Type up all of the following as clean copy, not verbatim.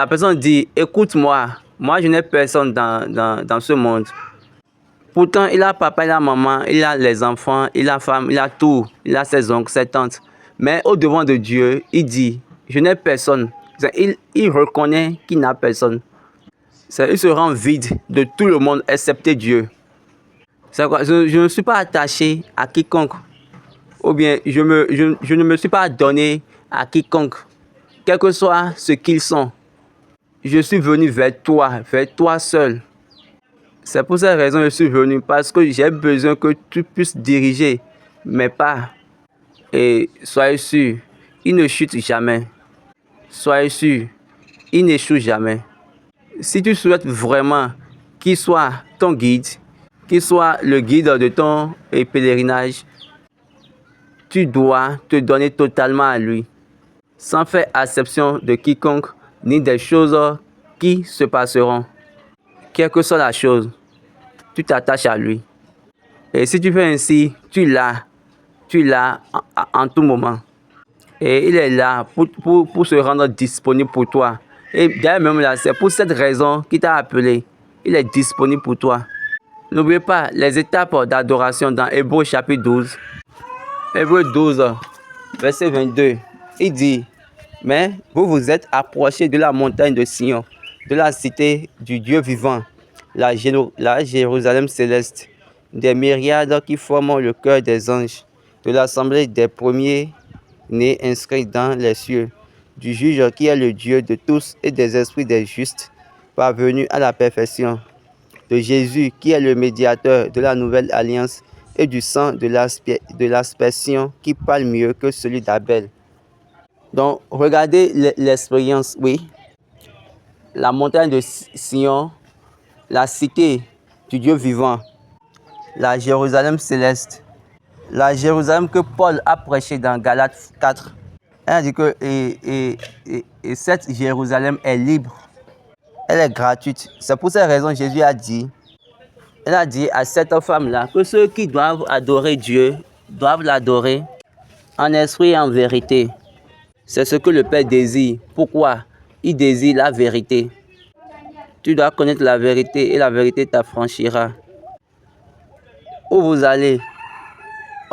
La personne dit, écoute-moi, moi je n'ai personne dans ce monde. Pourtant, il a papa, il a maman, il a les enfants, il a femme, il a tout, il a ses oncles, ses tantes. Mais au devant de Dieu, il dit, je n'ai personne. Il reconnaît qu'il n'a personne. Il se rend vide de tout le monde excepté Dieu. Je ne suis pas attaché à quiconque. Ou bien je ne me suis pas donné à quiconque, quel que soit ce qu'ils sont. Je suis venu vers toi seul. C'est pour cette raison que je suis venu, parce que j'ai besoin que tu puisses diriger mes pas. Et soyez sûr, il ne chute jamais. Soyez sûr, il n'échoue jamais. Si tu souhaites vraiment qu'il soit ton guide, qu'il soit le guide de ton pèlerinage, tu dois te donner totalement à lui, sans faire exception de quiconque ni des choses qui se passeront. Quelle que soit la chose, tu t'attaches à lui. Et si tu fais ainsi, tu l'as en tout moment. Et il est là pour se rendre disponible pour toi. Et d'ailleurs même là, c'est pour cette raison qu'il t'a appelé. Il est disponible pour toi. N'oubliez pas les étapes d'adoration dans Hébreux chapitre 12. Hébreux 12, verset 22. Il dit, mais vous vous êtes approchés de la montagne de Sion, de la cité du Dieu vivant, la Jérusalem céleste, des myriades qui forment le cœur des anges, de l'assemblée des premiers-nés inscrits dans les cieux, du juge qui est le Dieu de tous et des esprits des justes, parvenus à la perfection, de Jésus qui est le médiateur de la nouvelle alliance et du sang de l'aspersion qui parle mieux que celui d'Abel. Donc, regardez l'expérience, oui. La montagne de Sion, la cité du Dieu vivant, la Jérusalem céleste, la Jérusalem que Paul a prêché dans Galates 4. Elle a dit que cette Jérusalem est libre, elle est gratuite. C'est pour cette raison que Jésus a dit, elle a dit à cette femme-là que ceux qui doivent adorer Dieu doivent l'adorer en esprit et en vérité. C'est ce que le Père désire. Pourquoi? Il désire la vérité. Tu dois connaître la vérité et la vérité t'affranchira. Où vous allez?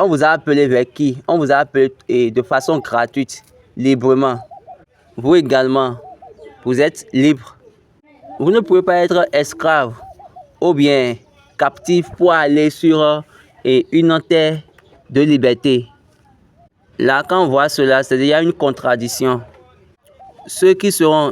On vous a appelé vers qui? On vous a appelé de façon gratuite, librement. Vous également, vous êtes libre. Vous ne pouvez pas être esclave ou bien captif pour aller sur une terre de liberté. Là, quand on voit cela, c'est-à-dire qu'il y a une contradiction. Ceux qui seront